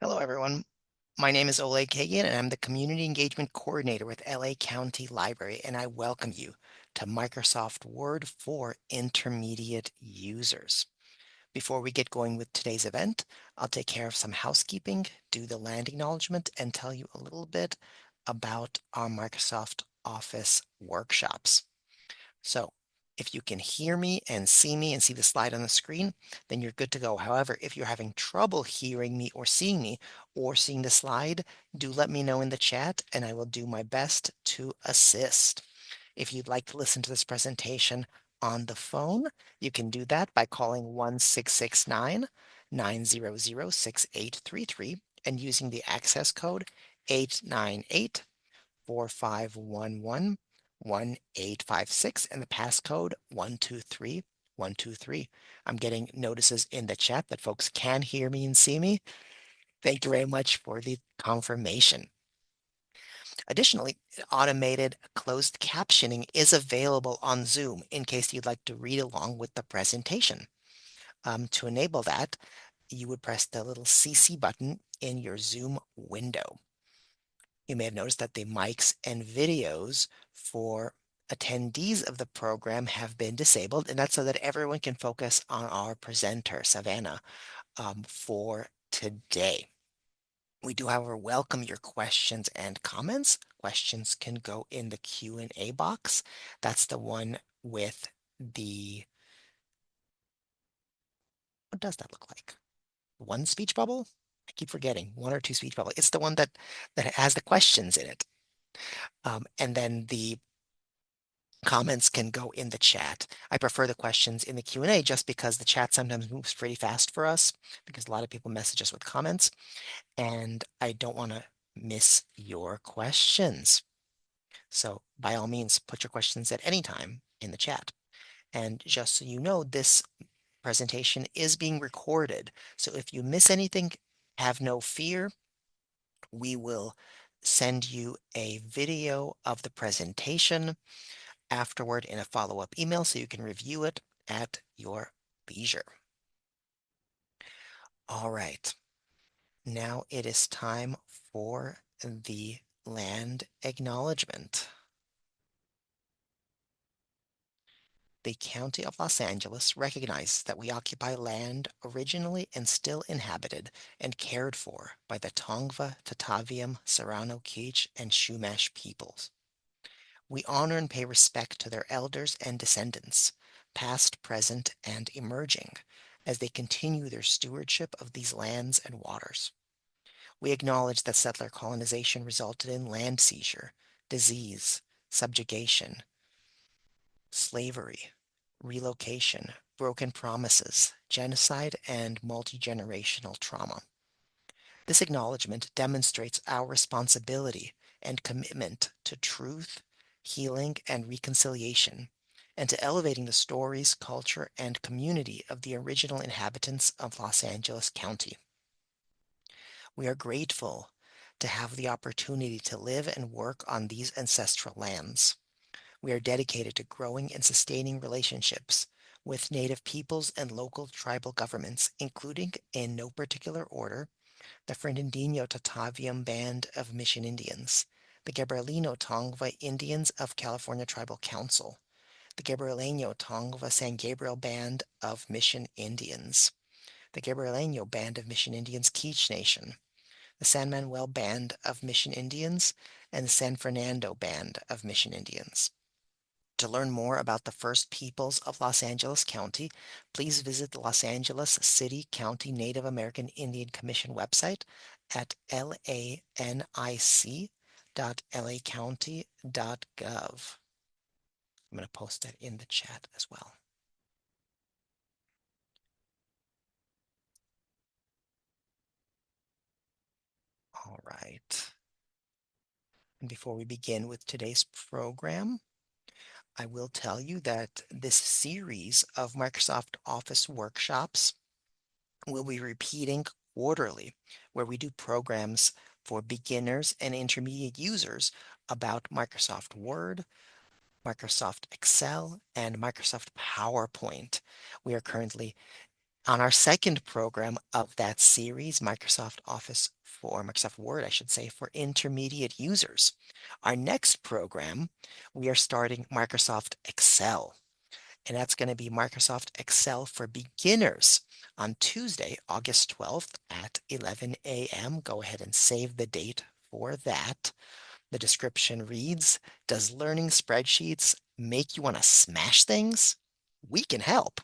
Hello, everyone. My name is Oleg Kagan, and I'm the Community Engagement Coordinator with LA County Library, and I welcome you to Microsoft Word for intermediate users. Before we get going with today's event, I'll take care of some housekeeping, do the land acknowledgement, and tell you a little bit about our Microsoft Office workshops. So if you can hear me and see the slide on the screen, then you're good to go. However, if you're having trouble hearing me or seeing the slide, do let me know in the chat and I will do my best to assist. If you'd like to listen to this presentation on the phone, you can do that by calling 1-669-900-6833 and using the access code 898 4511 1856 and the passcode 123123. I'm getting notices in the chat that folks can hear me and see me. Thank you very much for the confirmation. Additionally, automated closed captioning is available on Zoom in case you'd like to read along with the presentation. To enable that, you would press the little CC button in your Zoom window. You may have noticed that the mics and videos for attendees of the program have been disabled, and that's so that everyone can focus on our presenter, Savannah, for today. We do, however, welcome your questions and comments. Questions can go in the Q&A box. That's the one with what does that look like? One speech bubble? I keep forgetting, one or two speech bubble. It's the one that has the questions in it. And then the comments can go in the chat. I prefer the questions in the Q&A just because the chat sometimes moves pretty fast for us because a lot of people message us with comments and I don't want to miss your questions. So by all means, put your questions at any time in the chat. And just so you know, this presentation is being recorded. So if you miss anything, have no fear. We will send you a video of the presentation afterward in a follow-up email so you can review it at your leisure. All right, now it is time for the land acknowledgement. The County of Los Angeles recognizes that we occupy land originally and still inhabited and cared for by the Tongva, Tataviam, Serrano-Kich, and Chumash peoples. We honor and pay respect to their elders and descendants, past, present, and emerging, as they continue their stewardship of these lands and waters. We acknowledge that settler colonization resulted in land seizure, disease, subjugation, slavery, relocation, broken promises, genocide, and multi-generational trauma. This acknowledgement demonstrates our responsibility and commitment to truth, healing, and reconciliation, and to elevating the stories, culture, and community of the original inhabitants of Los Angeles County. We are grateful to have the opportunity to live and work on these ancestral lands. We are dedicated to growing and sustaining relationships with Native peoples and local tribal governments, including, in no particular order, the Fernandinho Tataviam Band of Mission Indians, the Gabrielino Tongva Indians of California Tribal Council, the Gabrielino Tongva San Gabriel Band of Mission Indians, the Gabrielino Band of Mission Indians Kich Nation, the San Manuel Band of Mission Indians, and the San Fernando Band of Mission Indians. To learn more about the First Peoples of Los Angeles County, please visit the Los Angeles City County Native American Indian Commission website at lanic.lacounty.gov. I'm going to post that in the chat as well. All right. And before we begin with today's program, I will tell you that this series of Microsoft Office workshops will be repeating quarterly, where we do programs for beginners and intermediate users about Microsoft Word, Microsoft Excel, and Microsoft PowerPoint. We are currently On our second program of that series, Microsoft Word, I should say, for intermediate users. Our next program, we are starting Microsoft Excel, and that's going to be Microsoft Excel for beginners on Tuesday, August 12th at 11 a.m. Go ahead and save the date for that. The description reads, does learning spreadsheets make you want to smash things? We can help.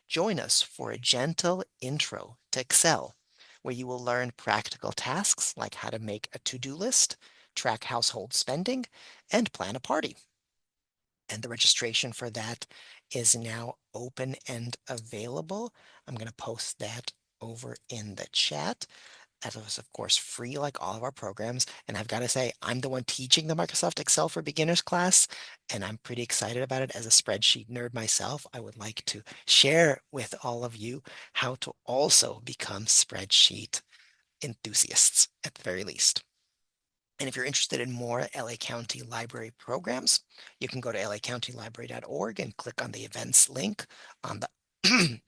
Join us for a gentle intro to Excel, where you will learn practical tasks like how to make a to-do list, track household spending, and plan a party. And the registration for that is now open and available. I'm going to post that over in the chat. That was, of course, free like all of our programs. And I've got to say, I'm the one teaching the Microsoft Excel for Beginners class, and I'm pretty excited about it. As a spreadsheet nerd myself, I would like to share with all of you how to also become spreadsheet enthusiasts at the very least. And if you're interested in more LA County Library programs, you can go to lacountylibrary.org and click on the events link on the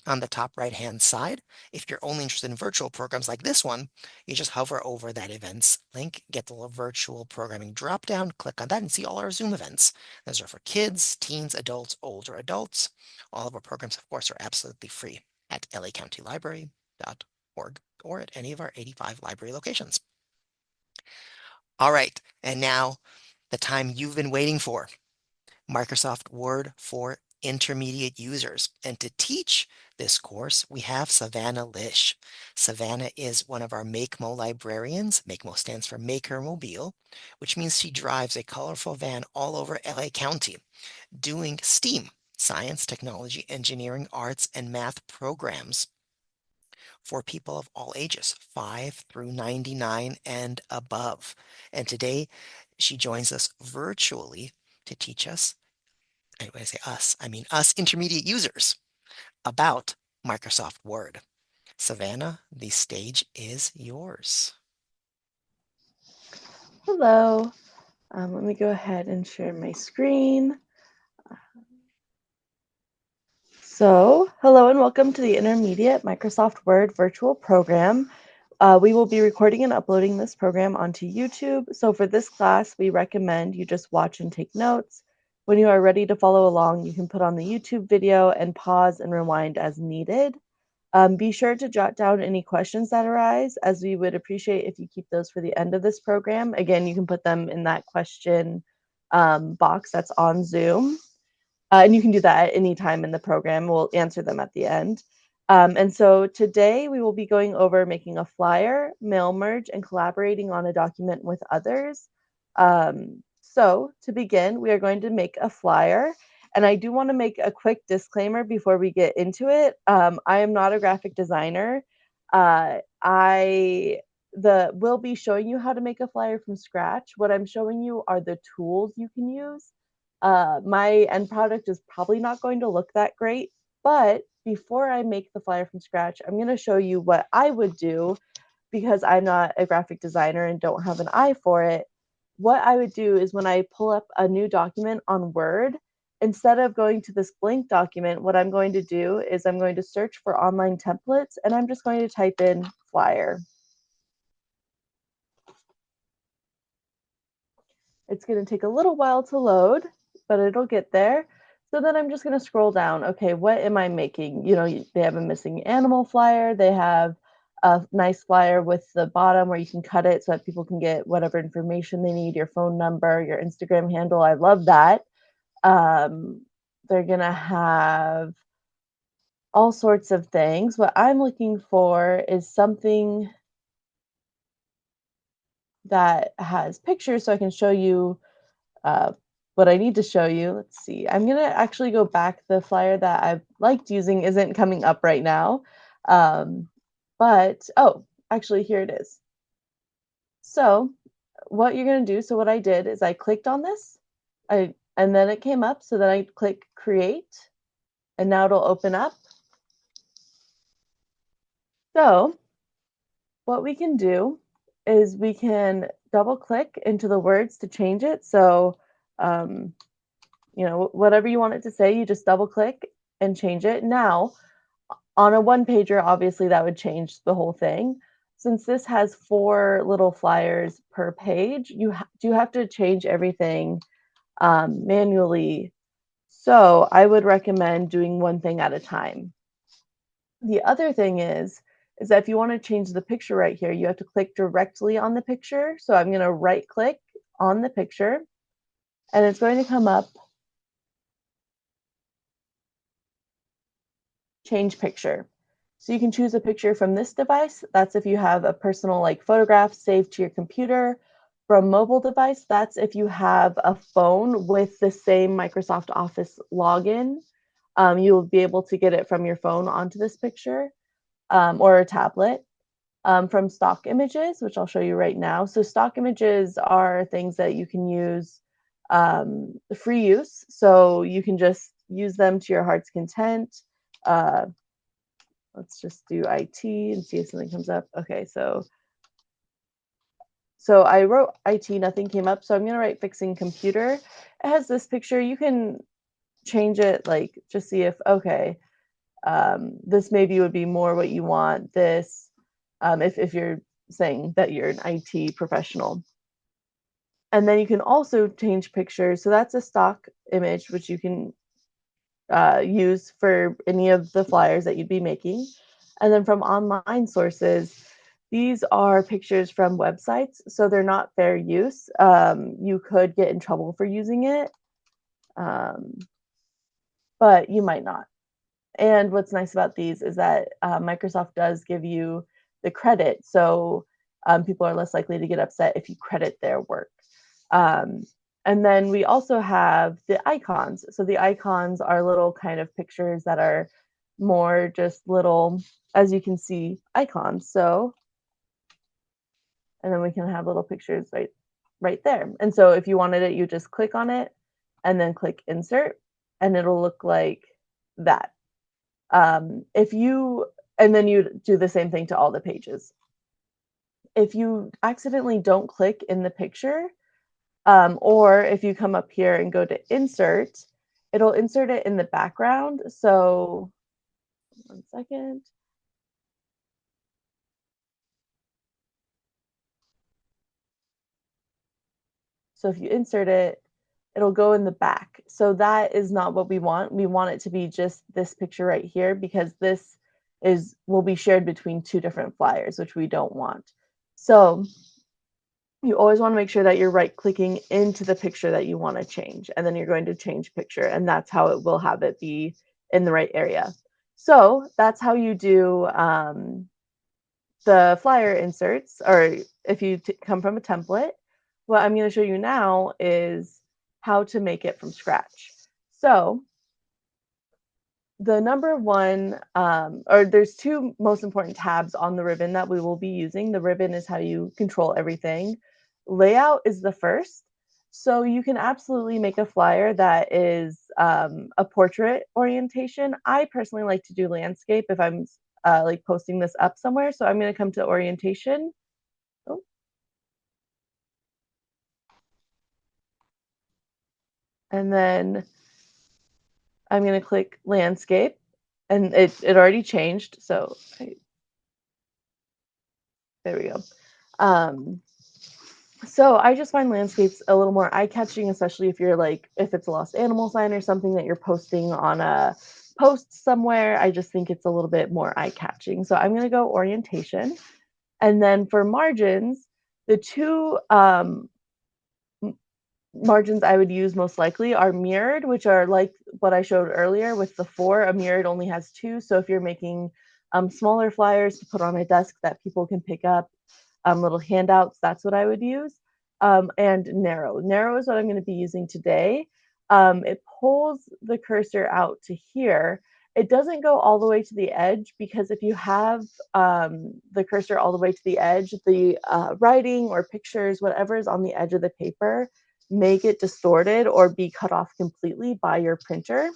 on the top right-hand side. If you're only interested in virtual programs like this one, you just hover over that events link, get the little virtual programming drop-down, click on that, and see all our Zoom events. Those are for kids, teens, adults, older adults. All of our programs, of course, are absolutely free at lacountylibrary.org or at any of our 85 library locations. All right, and now the time you've been waiting for, Microsoft Word for intermediate users. And to teach this course, we have Savannah Lish. Savannah is one of our MakeMo librarians. MakeMo stands for Maker Mobile, which means she drives a colorful van all over LA County doing STEAM, science, technology, engineering, arts, and math programs for people of all ages, 5 through 99 and above. And today she joins us virtually to teach us, and when I say us, I mean us intermediate users, about Microsoft Word. Savannah, the stage is yours. Hello. Let me go ahead and share my screen. So, hello and welcome to the Intermediate Microsoft Word virtual program. We will be recording and uploading this program onto YouTube. So for this class, we recommend you just watch and take notes. When you are ready to follow along, you can put on the YouTube video and pause and rewind as needed. Be sure to jot down any questions that arise, as we would appreciate if you keep those for the end of this program. Again, you can put them in that question box that's on Zoom. And you can do that at any time in the program. We'll answer them at the end. And so today we will be going over making a flyer, mail merge, and collaborating on a document with others. So to begin, we are going to make a flyer. And I do want to make a quick disclaimer before we get into it. I am not a graphic designer. I will be showing you how to make a flyer from scratch. What I'm showing you are the tools you can use. My end product is probably not going to look that great, but before I make the flyer from scratch, I'm going to show you what I would do because I'm not a graphic designer and don't have an eye for it. What I would do is when I pull up a new document on Word, instead of going to this blank document, what I'm going to do is I'm going to search for online templates and I'm just going to type in flyer. It's going to take a little while to load, but it'll get there. So then I'm just going to scroll down. Okay, what am I making? You know, they have a missing animal flyer. They have a nice flyer with the bottom where you can cut it so that people can get whatever information they need, your phone number, your Instagram handle. I love that. They're going to have all sorts of things. What I'm looking for is something that has pictures so I can show you what I need to show you. Let's see. I'm going to actually go back. The flyer that I've liked using isn't coming up right now. Oh, actually, here it is. So what you're going to do, so what I did is I clicked on this, and then it came up. So then I click create, and now it'll open up. So what we can do is we can double click into the words to change it. So you know, whatever you want it to say, you just double click and change it. Now, On a one pager, obviously that would change the whole thing. Since this has 4 little flyers per page, you do have to change everything manually. So I would recommend doing one thing at a time. The other thing is that if you want to change the picture right here, you have to click directly on the picture. So I'm going to right click on the picture and it's going to come up change picture. So you can choose a picture from this device. That's if you have a personal like photograph saved to your computer. From mobile device, that's if you have a phone with the same Microsoft Office login. You will be able to get it from your phone onto this picture or a tablet. From stock images, which I'll show you right now. So stock images are things that you can use free use. So you can just use them to your heart's content. Let's just do IT and see if something comes up. Okay, so I wrote IT, nothing came up. So I'm going to write fixing computer. It has this picture. You can change it, like just see if, okay, this maybe would be more what you want. This, if you're saying that you're an IT professional. And then you can also change pictures. So that's a stock image, which you can use for any of the flyers that you'd be making. And then from online sources, these are pictures from websites, so they're not fair use. You could get in trouble for using it, but you might not. And what's nice about these is that Microsoft does give you the credit, so people are less likely to get upset if you credit their work. And then we also have the icons. So the icons are little kind of pictures that are more just little, as you can see, icons. So, and then we can have little pictures right there. And so if you wanted it, you just click on it and then click insert, and it'll look like that. And then you do the same thing to all the pages. If you accidentally don't click in the picture, or if you come up here and go to insert, it'll insert it in the background. So 1 second. So if you insert it, it'll go in the back. So that is not what we want. We want it to be just this picture right here, because this will be shared between 2 different flyers, which we don't want. So you always want to make sure that you're right clicking into the picture that you want to change, and then you're going to change picture, and that's how it will have it be in the right area. So that's how you do the flyer inserts, or if you come from a template. What I'm going to show you now is how to make it from scratch. So the number one, or there's 2 most important tabs on the ribbon that we will be using. The ribbon is how you control everything. Layout is the first. So you can absolutely make a flyer that is a portrait orientation. I personally like to do landscape if I'm like posting this up somewhere. So I'm going to come to orientation. Oh. And then I'm going to click landscape, and it already changed. So there we go. So I just find landscapes a little more eye-catching, especially if you're like, if it's a lost animal sign or something that you're posting on a post somewhere. I just think it's a little bit more eye-catching. So I'm going to go orientation. And then for margins, the 2 margins I would use most likely are mirrored, which are like what I showed earlier with the 4. A mirrored only has 2. So if you're making smaller flyers to put on a desk that people can pick up, little handouts, that's what I would use. And narrow. Narrow is what I'm going to be using today. It pulls the cursor out to here. It doesn't go all the way to the edge, because if you have the cursor all the way to the edge, the writing or pictures, whatever is on the edge of the paper, may get distorted or be cut off completely by your printer.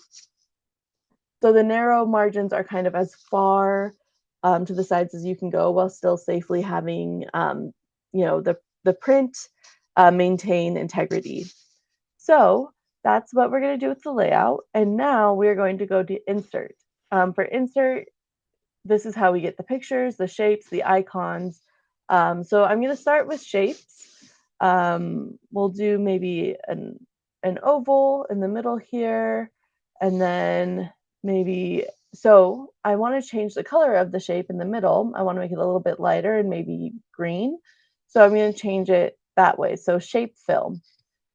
So the narrow margins are kind of as far to the sides as you can go, while still safely having, the print maintain integrity. So that's what we're going to do with the layout. And now we're going to go to insert. For insert, this is how we get the pictures, the shapes, the icons. So I'm going to start with shapes. We'll do maybe an oval in the middle here, and then maybe, so I want to change the color of the shape in the middle. I want to make it a little bit lighter and maybe green. So I'm going to change it that way. So shape fill.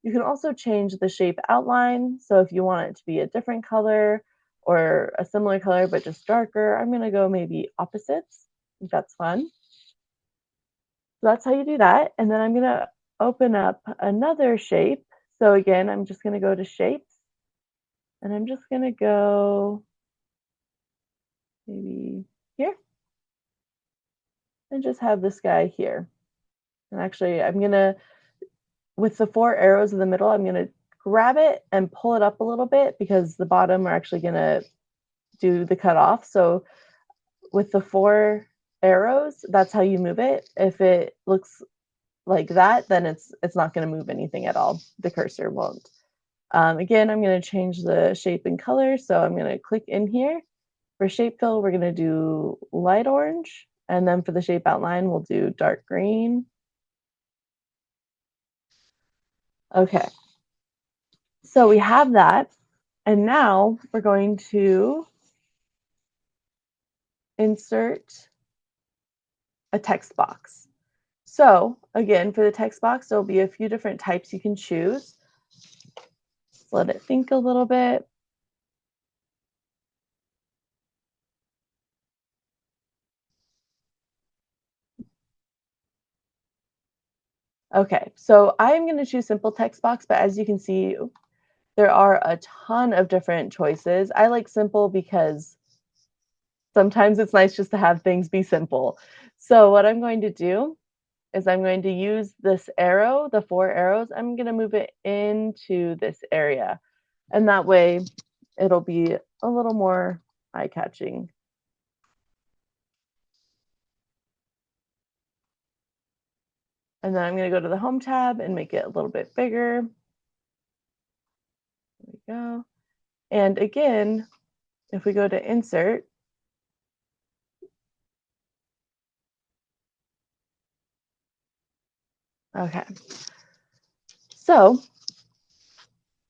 You can also change the shape outline. So if you want it to be a different color or a similar color but just darker, I'm going to go maybe opposites. I think that's fun. So that's how you do that. And then I'm going to open up another shape. So again, I'm just going to go to shapes, and I'm just going to go maybe here and just have this guy here. And actually, I'm going to, with the 4 arrows in the middle, I'm going to grab it and pull it up a little bit because the bottom are actually going to do the cutoff. So with the 4 arrows, that's how you move it. If it looks like that, then it's not going to move anything at all. The cursor won't. Again, I'm going to change the shape and color. So I'm going to click in here. For shape fill, we're going to do light orange. And then for the shape outline, we'll do dark green. Okay. So we have that. And now we're going to insert a text box. So again, for the text box, there'll be a few different types you can choose. Let's let it think a little bit. Okay, so I'm going to choose simple text box, but as you can see, there are a ton of different choices. I like simple because sometimes it's nice just to have things be simple. So what I'm going to do is I'm going to use this arrow, the 4 arrows, I'm going to move it into this area. And that way it'll be a little more eye-catching. And then I'm going to go to the Home tab and make it a little bit bigger. There we go. And again, if we go to Insert, okay. So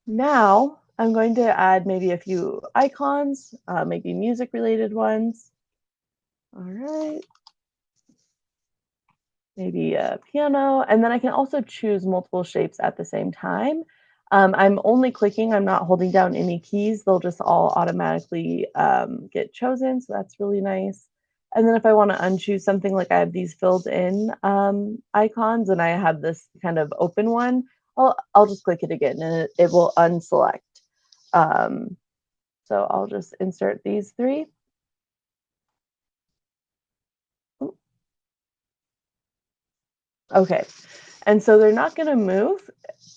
now I'm going to add maybe a few icons, maybe music-related ones. All right. Maybe a piano, and then I can also choose multiple shapes at the same time. I'm only clicking, I'm not holding down any keys. They'll just all automatically get chosen, so that's really nice. And then if I want to unchoose something, like I have these filled in icons and I have this kind of open one, I'll just click it again and it will unselect. So I'll just insert these 3. Okay, and so they're not going to move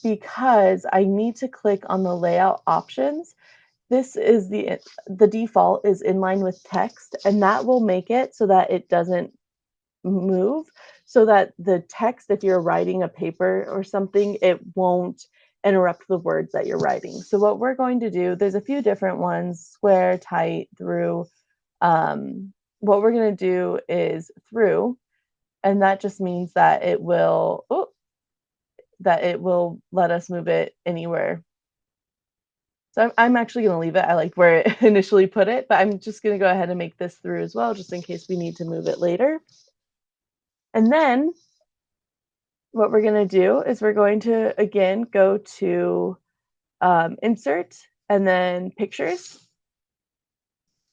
because I need to click on the layout options. This is the default is inline with text, and that will make it so that it doesn't move, so that the text, if you're writing a paper or something, it won't interrupt the words that you're writing. So what we're going to do, there's a few different ones, square, tight, through. What we're going to do is through, and that just means that it will, let us move it anywhere. So I'm actually going to leave it. I like where it initially put it, but I'm just going to go ahead and make this through as well, just in case we need to move it later. And then what we're going to do is we're going to, again, go to Insert and then Pictures.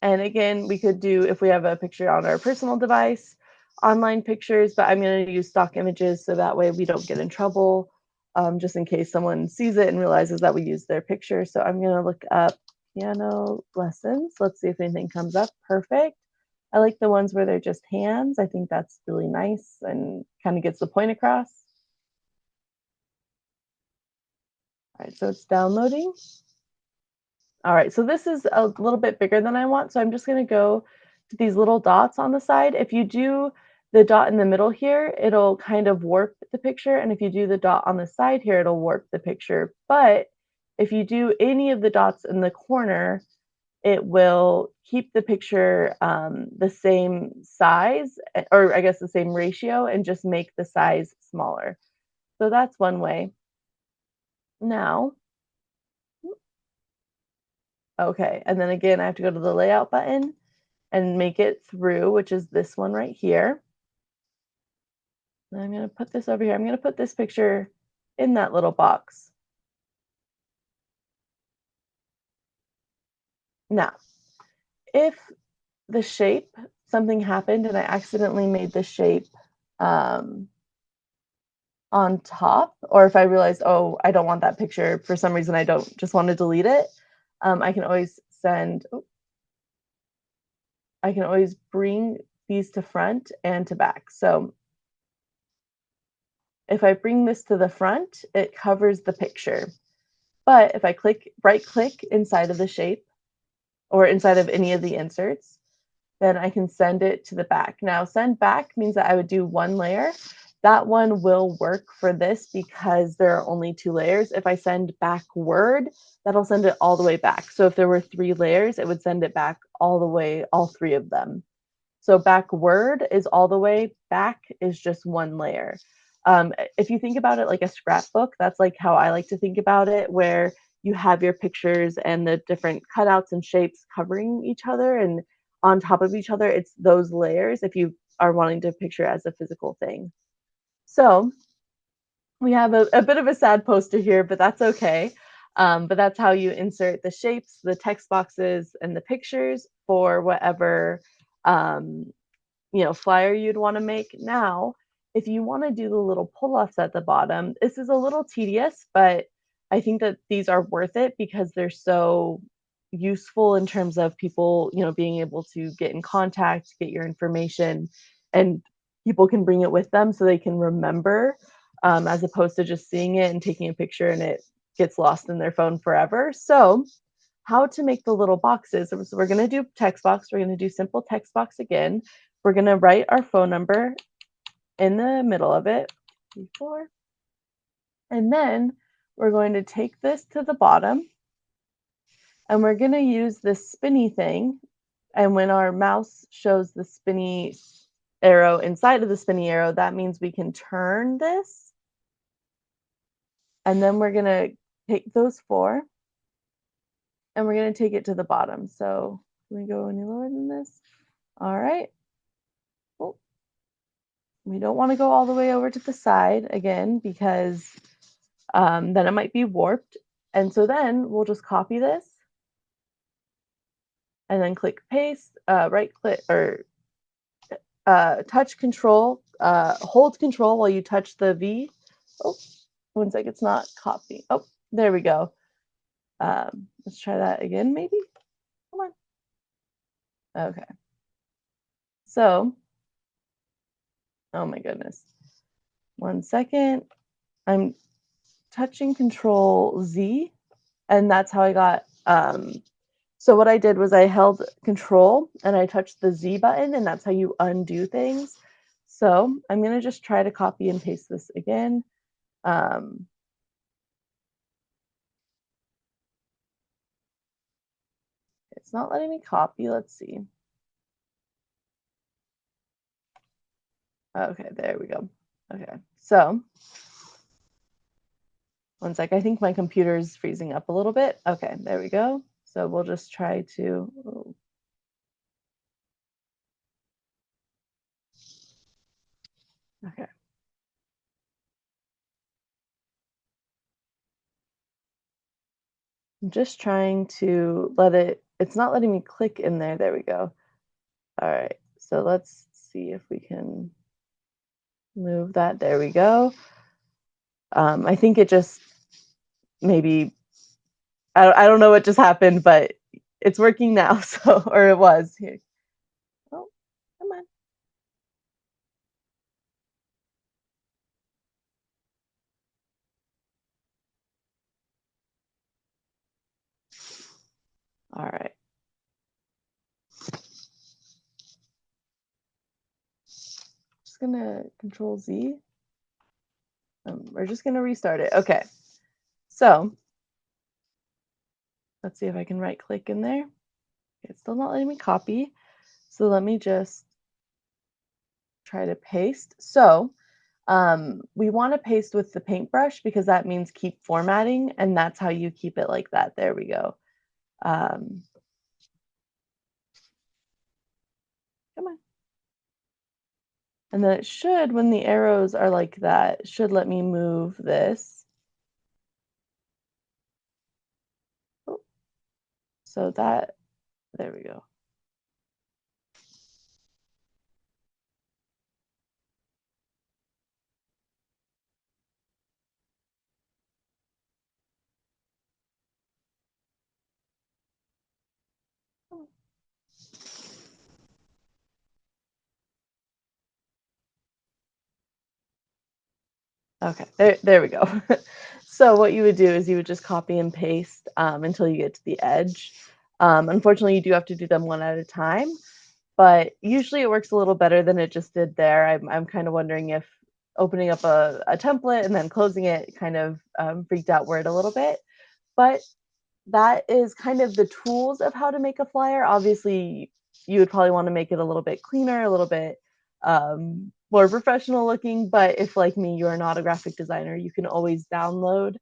And again, we could do, if we have a picture on our personal device, online pictures, but I'm going to use stock images so that way we don't get in trouble, just in case someone sees it and realizes that we used their picture. So I'm going to look up piano lessons. Let's see if anything comes up. Perfect. I like the ones where they're just hands. I think that's really nice and kind of gets the point across. All right, so it's downloading. All right, so this is a little bit bigger than I want, so I'm just going to go to these little dots on the side. If you do the dot in the middle here, it'll kind of warp the picture, and if you do the dot on the side here, it'll warp the picture. But if you do any of the dots in the corner, it will keep the picture the same size, or I guess the same ratio, and just make the size smaller. So that's one way. Now, okay, and then again, I have to go to the layout button and make it through, which is this one right here. And I'm going to put this over here. I'm going to put this picture in that little box. Now, if the shape, something happened and I accidentally made the shape on top, or if I realized, oh, I don't want that picture for some reason, I don't just want to delete it, I can always bring these to front and to back. So if I bring this to the front, it covers the picture. But if I right click inside of the shape or inside of any of the inserts, then I can send it to the back. Now, send back means that I would do one layer. That one will work for this because there are only 2 layers. If I send backward, that'll send it all the way back. So if there were 3 layers, it would send it back all the way, all 3 of them. So backward is all the way, back is just 1 layer. If you think about it like a scrapbook, that's like how I like to think about it, where you have your pictures and the different cutouts and shapes covering each other and on top of each other. It's those layers if you are wanting to picture as a physical thing. So we have a bit of a sad poster here, but that's okay. But that's how you insert the shapes, the text boxes, and the pictures for whatever flyer you'd want to make. Now, if you want to do the little pull-offs at the bottom, this is a little tedious, but I think that these are worth it because they're so useful in terms of people, being able to get in contact, get your information, and people can bring it with them so they can remember, as opposed to just seeing it and taking a picture and it gets lost in their phone forever. So how to make the little boxes. So we're going to do text box. We're going to do simple text box again. We're going to write our phone number in the middle of it, 34. And then we're going to take this to the bottom and we're going to use this spinny thing. And when our mouse shows the spinny arrow inside of the spinny arrow, that means we can turn this. And then we're going to take those 4 and we're going to take it to the bottom. So can we go any lower than this? All right. Oh, we don't want to go all the way over to the side again because then it might be warped. And so then we'll just copy this and then click paste, right click or touch control, hold control while you touch the V. Oh, one sec, it's not copy. Oh, there we go. Let's try that again, maybe. Come on. Okay. So, oh my goodness. 1 second. I'm touching Control Z, and that's how I got. So what I did was I held Control and I touched the Z button, and that's how you undo things. So I'm gonna just try to copy and paste this again. It's not letting me copy. Let's see. Okay, there we go. Okay, so 1 sec. I think my computer is freezing up a little bit. Okay, there we go. So we'll just try to. Oh. Okay. I'm just trying to let it. It's not letting me click in there. There we go. All right. So let's see if we can move that. There we go. I think it just maybe. I don't know what just happened, but it's working now. So, or it was here. Oh, come on. All right. Just gonna Control Z. We're just gonna restart it. Okay. So let's see if I can right click in there. It's still not letting me copy. So let me just try to paste. So we want to paste with the paintbrush because that means keep formatting, and that's how you keep it like that. There we go. Come on. And then it should, when the arrows are like that, it should let me move this. Oh, so that, there we go. Okay, there we go. So what you would do is you would just copy and paste until you get to the edge. Unfortunately, you do have to do them one at a time, but usually it works a little better than it just did there. I'm kind of wondering if opening up a template and then closing it kind of freaked out Word a little bit. But that is kind of the tools of how to make a flyer. Obviously, you would probably want to make it a little bit cleaner, a little bit more professional looking. But if, like me, you're not a graphic designer, you can always download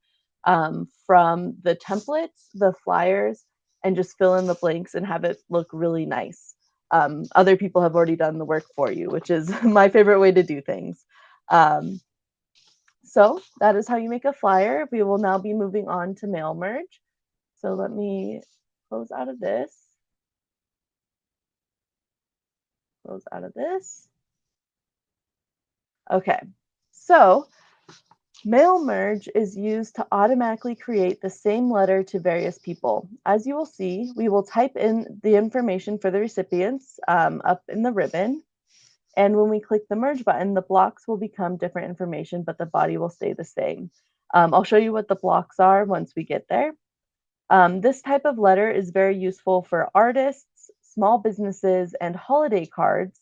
from the templates, the flyers, and just fill in the blanks and have it look really nice. Other people have already done the work for you, which is my favorite way to do things. Um, so that is how you make a flyer. We will now be moving on to mail merge. So let me close out of this, close out of this. Okay, so mail merge is used to automatically create the same letter to various people. As you will see, we will type in the information for the recipients up in the ribbon. And when we click the merge button, the blocks will become different information, but the body will stay the same. I'll show you what the blocks are once we get there. This type of letter is very useful for artists, small businesses, and holiday cards,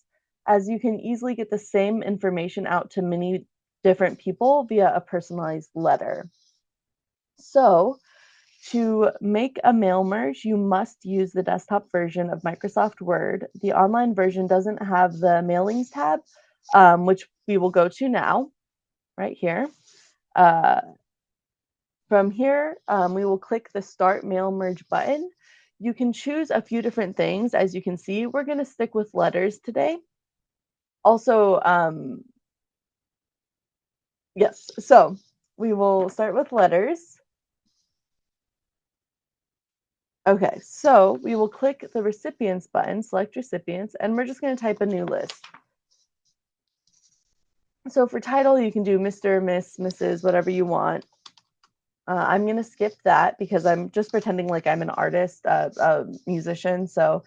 as you can easily get the same information out to many different people via a personalized letter. So, to make a mail merge, you must use the desktop version of Microsoft Word. The online version doesn't have the mailings tab, which we will go to now, right here. Uh, From here, we will click the Start Mail Merge button. You can choose a few different things. As you can see, we're going to stick with letters today. Also, yes, so we will start with letters. Okay, so we will click the Recipients button, select Recipients, and we're just going to type a new list. So for title, you can do Mr., Miss, Mrs., whatever you want. I'm going to skip that because I'm just pretending like I'm an artist, a musician. So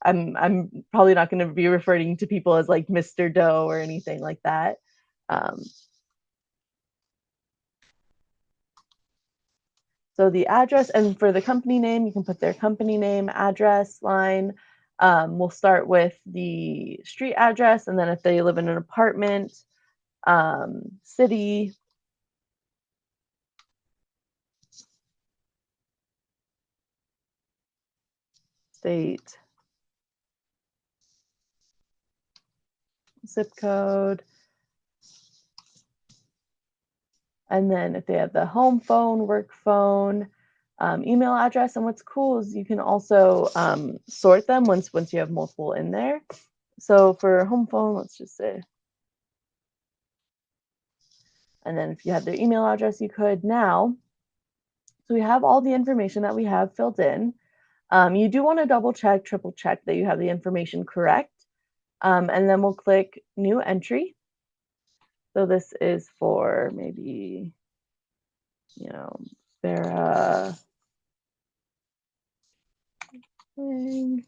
I'm probably not going to be referring to people as like Mr. Doe or anything like that. Um, so the address, and for the company name, you can put their company name, address, line. We'll start with the street address, and then if they live in an apartment, city, state, zip code, and then if they have the home phone, work phone, email address. And what's cool is you can also sort them once you have multiple in there. So for home phone, let's just say, and then if you had their email address, you could now. So we have all the information that we have filled in. You do want to double check, triple check that you have the information correct. And then we'll click new entry. So this is for maybe, Vera Lang.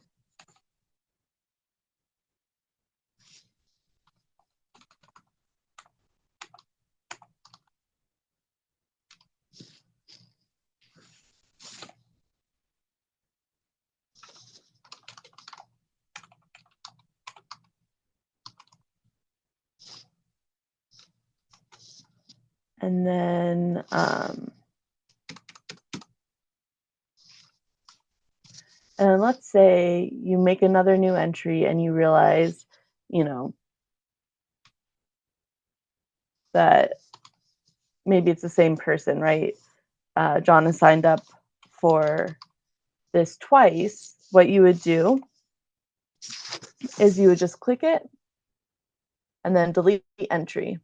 And And let's say you make another new entry and you realize, you know, that maybe it's the same person, right? John has signed up for this twice. What you would do is you would just click it and then delete the entry.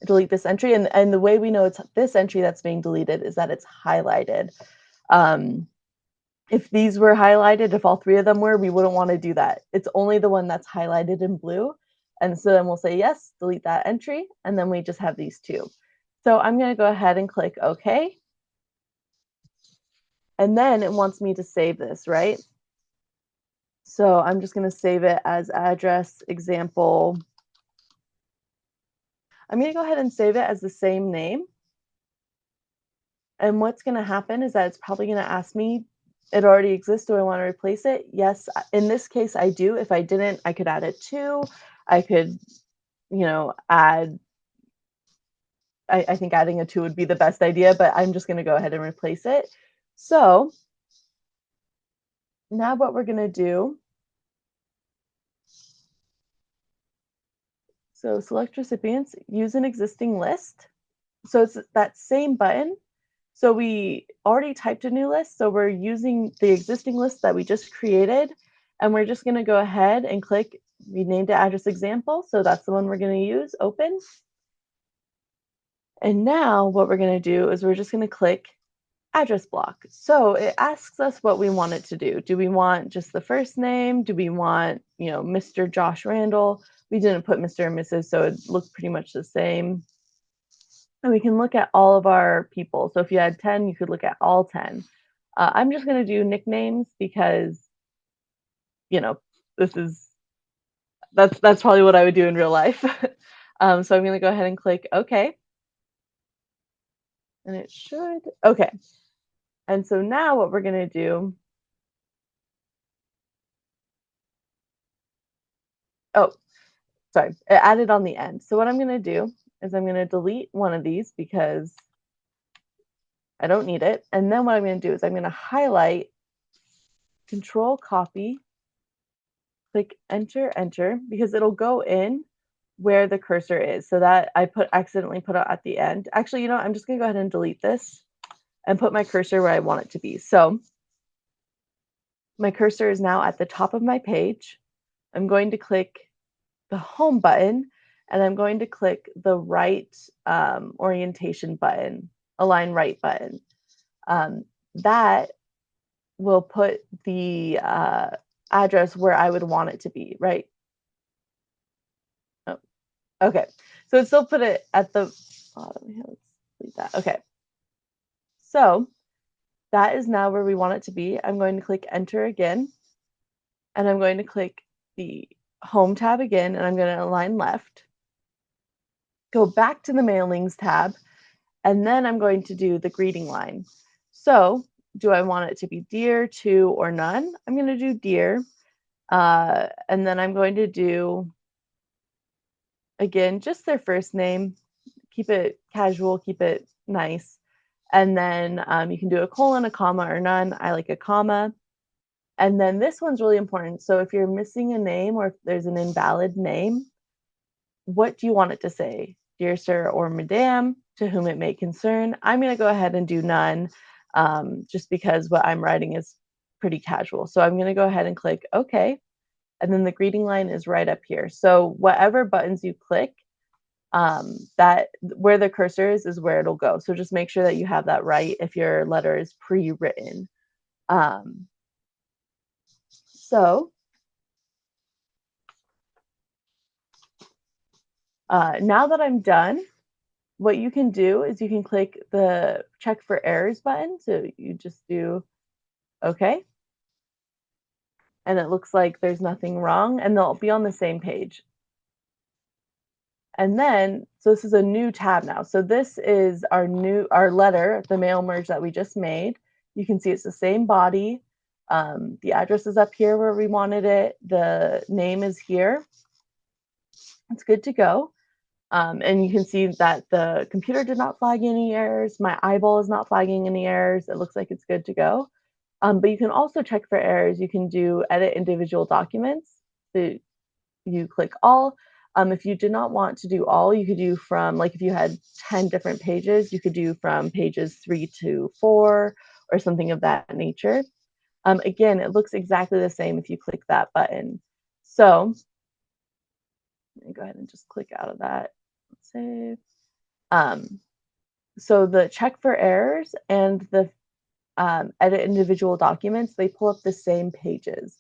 Delete this entry. And the way we know it's this entry that's being deleted is that it's highlighted. If these were highlighted, if all three of them were, we wouldn't want to do that. It's only the one that's highlighted in blue. And so then we'll say, yes, delete that entry. And then we just have these two. So I'm going to go ahead and click OK. And then it wants me to save this, right? So I'm just going to save it as address example. I'm going to go ahead and save it as the same name. And what's going to happen is that it's probably going to ask me, it already exists. Do I want to replace it? Yes. In this case, I do. If I didn't, I could add it to. I could, add. I think adding a 2 would be the best idea, but I'm just going to go ahead and replace it. So now what we're going to do, so select recipients, use an existing list. So it's that same button. So we already typed a new list. So we're using the existing list that we just created. And we're just going to go ahead and click, we named it address example. So that's the one we're going to use, open. And now what we're going to do is we're just going to click address block. So it asks us what we want it to do. Do we want just the first name? Do we want, Mr. Josh Randall? We didn't put Mr. and Mrs., so it looked pretty much the same. And we can look at all of our people. So if you had 10, you could look at all 10. I'm just going to do nicknames because, that's probably what I would do in real life. So I'm going to go ahead and click OK. And it should, okay. And so now what we're going to do, oh, sorry, it added on the end. So what I'm going to do is I'm going to delete one of these because I don't need it. And then what I'm going to do is I'm going to highlight, control copy, click enter, enter, because it'll go in where the cursor is. So that I accidentally put it at the end. Actually, I'm just going to go ahead and delete this and put my cursor where I want it to be. So my cursor is now at the top of my page. I'm going to click the home button and I'm going to click the right orientation button, align right button. That will put the address where I would want it to be, right? Oh, okay. So it still put it at the bottom. Let's delete that. Okay. So that is now where we want it to be. I'm going to click enter again, and I'm going to click the home tab again, and I'm going to align left. Go back to the mailings tab, and then I'm going to do the greeting line. So do I want it to be dear, to, or none? I'm going to do dear. And then I'm going to do, again, just their first name. Keep it casual, keep it nice. And then you can do a colon, a comma, or none. I like a comma. And then this one's really important. So if you're missing a name or if there's an invalid name, what do you want it to say? Dear sir or madam, to whom it may concern. I'm going to go ahead and do none, just because what I'm writing is pretty casual. So I'm going to go ahead and click OK. And then the greeting line is right up here. So whatever buttons you click, that where the cursor is where it'll go. So just make sure that you have that right if your letter is pre-written. So now that I'm done, what you can do is you can click the check for errors button. So you just do OK. And it looks like there's nothing wrong, and they'll be on the same page. And then, so this is a new tab now. So this is our letter, the mail merge that we just made. You can see it's the same body. The address is up here where we wanted it. The name is here. It's good to go. And you can see that the computer did not flag any errors. My eyeball is not flagging any errors. It looks like it's good to go. But you can also check for errors. You can do edit individual documents. So you click all. If you did not want to do all, you could do from, like if you had 10 different pages, you could do from pages 3 to 4 or something of that nature. Again, it looks exactly the same if you click that button. So let me go ahead and just click out of that. Save. So the check for errors and the edit individual documents, they pull up the same pages.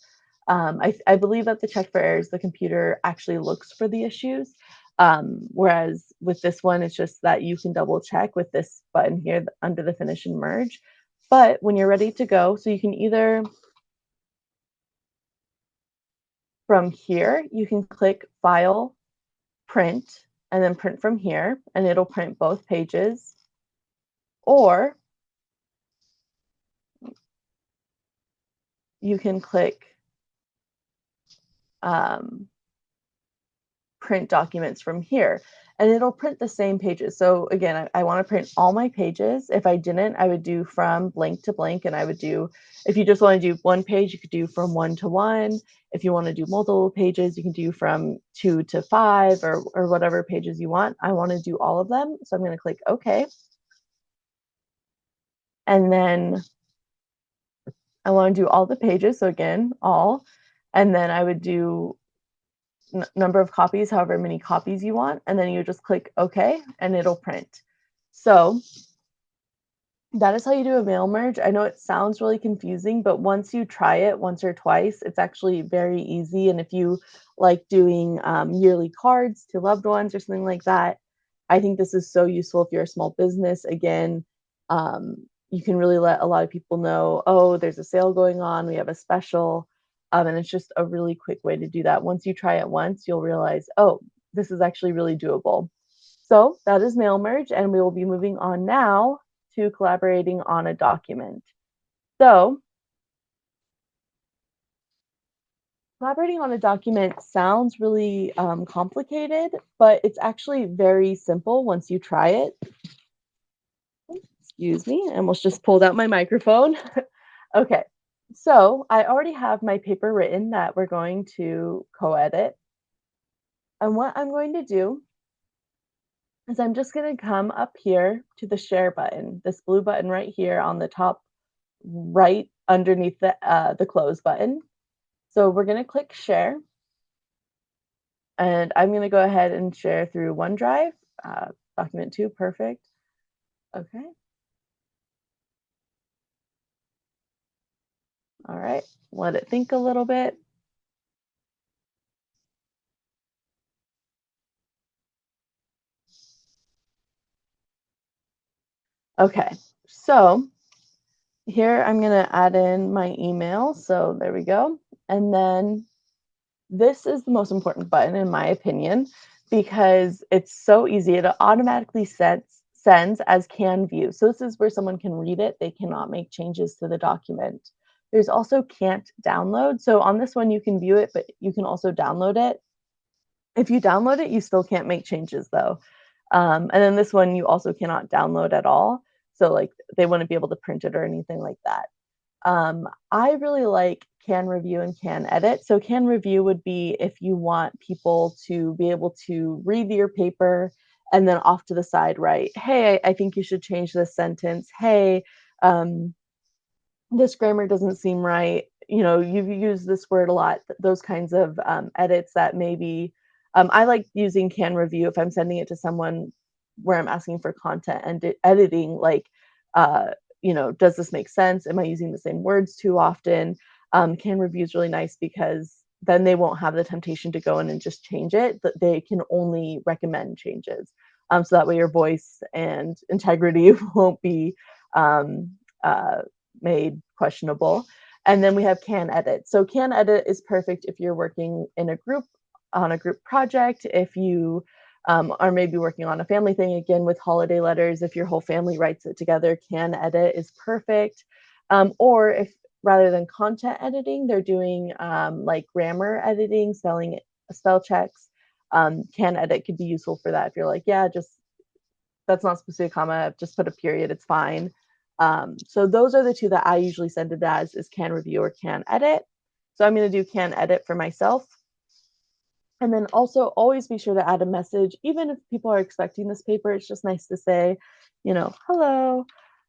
I believe that the check for errors, the computer actually looks for the issues. Whereas with this one, it's just that you can double check with this button here under the finish and merge. But when you're ready to go, so you can either from here, you can click File, Print, and then print from here, and it'll print both pages. Or you can click print documents from here, and it'll print the same pages. So again, I want to print all my pages. If I didn't, I would do from blank to blank, and I would do, if you just want to do one page, you could do from 1 to 1. If you want to do multiple pages, you can do from 2 to 5 or whatever pages you want. I want to do all of them, so I'm going to click OK. And then I want to do all the pages, so again, all. And then I would do number of copies, however many copies you want, and then you just click OK and it'll print. So that is how you do a mail merge. I know it sounds really confusing, but once you try it once or twice, it's actually very easy. And if you like doing yearly cards to loved ones or something like that, I think this is so useful if you're a small business. Again, you can really let a lot of people know, oh, there's a sale going on, we have a special. And it's just a really quick way to do that. Once you try it once, you'll realize, oh, this is actually really doable. So that is mail merge, and we will be moving on now to collaborating on a document. So collaborating on a document sounds really complicated, but it's actually very simple once you try it. Excuse me, I almost just pulled out my microphone. Okay, so I already have my paper written that we're going to co-edit. And what I'm going to do is I'm just going to come up here to the share button, this blue button right here on the top right underneath the close button. So we're going to click share. And I'm going to go ahead and share through OneDrive. Document 2, perfect. Okay. All right, let it think a little bit. Okay, so here I'm going to add in my email. So there we go. And then this is the most important button in my opinion, because it's so easy. It automatically sends as can view. So this is where someone can read it. They cannot make changes to the document. There's also can't download. So on this one, you can view it, but you can also download it. If you download it, you still can't make changes though. And then this one, you also cannot download at all. So like they wouldn't be able to print it or anything like that. I really like can review and can edit. So can review would be if you want people to be able to read your paper and then off to the side write, hey, I think you should change this sentence. Hey, this grammar doesn't seem right. You know, you've used this word a lot, those kinds of edits that maybe I like using can review if I'm sending it to someone where I'm asking for content and editing, like, you know, does this make sense? Am I using the same words too often? Can review is really nice because then they won't have the temptation to go in and just change it, but they can only recommend changes. So that way your voice and integrity won't be um, made questionable. And then we have can edit. So can edit is perfect if you're working in a group on a group project, if you are maybe working on a family thing, again with holiday letters, if your whole family writes it together, can edit is perfect. Or if rather than content editing, they're doing like grammar editing, spell checks, can edit could be useful for that. If you're like, yeah, just that's not supposed to be a comma, just put a period, it's fine. So those are the two that I usually send it as, is can review or can edit. So I'm going to do can edit for myself. And then also always be sure to add a message, even if people are expecting this paper. It's just nice to say, hello,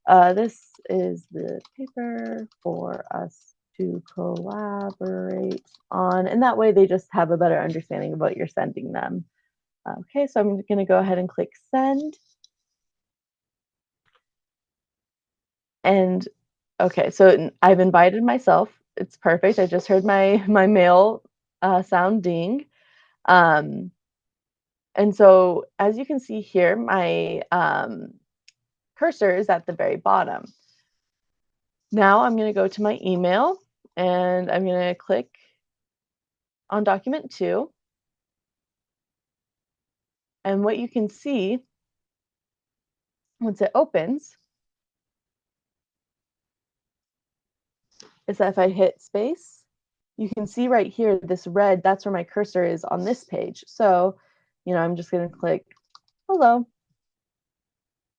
this is the paper for us to collaborate on. And that way they just have a better understanding of what you're sending them. Okay, so I'm going to go ahead and click send. And okay, so I've invited myself. It's perfect. I just heard my mail sound ding. And so as you can see here, my cursor is at the very bottom. Now I'm going to go to my email and I'm going to click on document 2. And what you can see once it opens is that if I hit space, you can see right here, this red, that's where my cursor is on this page. So, I'm just going to click hello.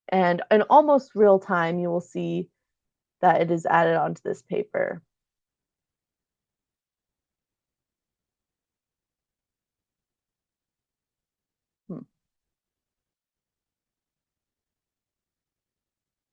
And in almost real time, you will see that it is added onto this paper.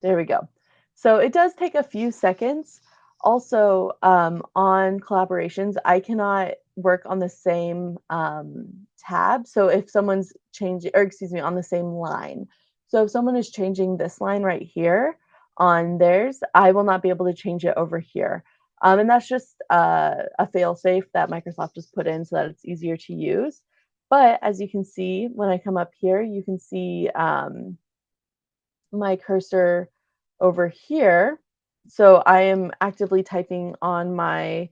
There we go. So it does take a few seconds. Also, on collaborations, I cannot work on the same tab. So if someone's changing, or excuse me, on the same line. So if someone is changing this line right here on theirs, I will not be able to change it over here. And that's just a fail-safe that Microsoft has put in so that it's easier to use. But as you can see, when I come up here, you can see my cursor over here. So I am actively typing on my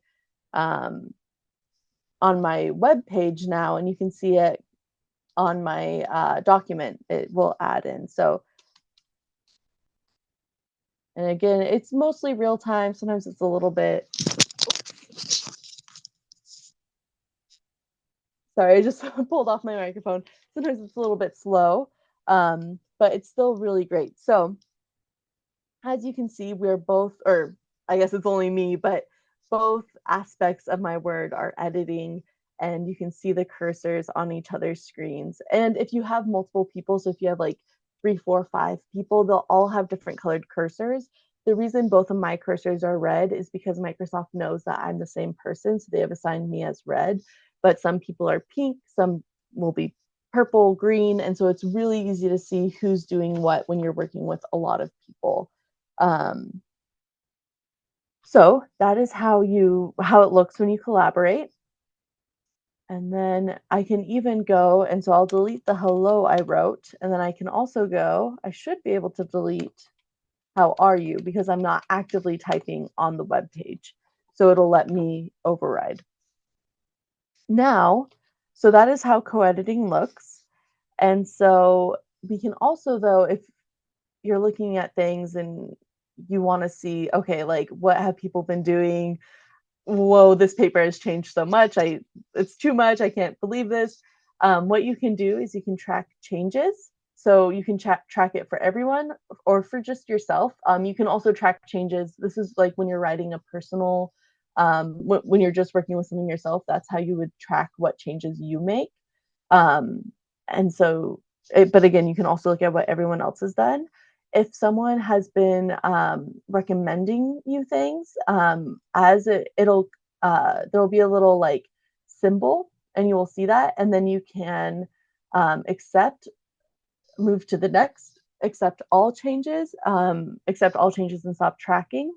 web page now, and you can see it on my document. It will add in. So, and again, it's mostly real time. Sometimes it's a little bit. Sorry, I just pulled off my microphone. Sometimes it's a little bit slow, but it's still really great. So as you can see, we're both, or I guess it's only me, but both aspects of my Word are editing, and you can see the cursors on each other's screens. And if you have multiple people, so if you have like 3, 4, 5 people, they'll all have different colored cursors. The reason both of my cursors are red is because Microsoft knows that I'm the same person, so they have assigned me as red. But some people are pink, some will be purple, green, and so it's really easy to see who's doing what when you're working with a lot of people. So that is how it looks when you collaborate. And then I can even go, and so I'll delete the hello I wrote, and then I can also go, I should be able to delete how are you, because I'm not actively typing on the web page. So it'll let me override. Now, so that is how co-editing looks. And so we can also, though, if you're looking at things and you want to see, okay, like what have people been doing? Whoa, this paper has changed so much. It's too much. I can't believe this. What you can do is you can track changes. So you can track it for everyone or for just yourself. You can also track changes. This is like when you're writing a personal, when you're just working with something yourself, that's how you would track what changes you make. And so, but again, you can also look at what everyone else has done. If someone has been recommending you things, it'll there'll be a little like symbol, and you will see that, and then you can accept, move to the next, accept all changes, and stop tracking.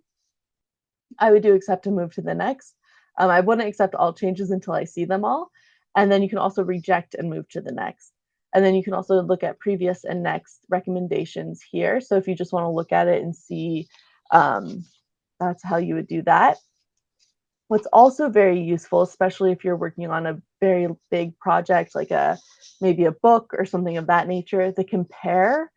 I would do accept and move to the next. I wouldn't accept all changes until I see them all. And then you can also reject and move to the next. And then you can also look at previous and next recommendations here. So if you just want to look at it and see, that's how you would do that. What's also very useful, especially if you're working on a very big project, like maybe a book or something of that nature, the compare,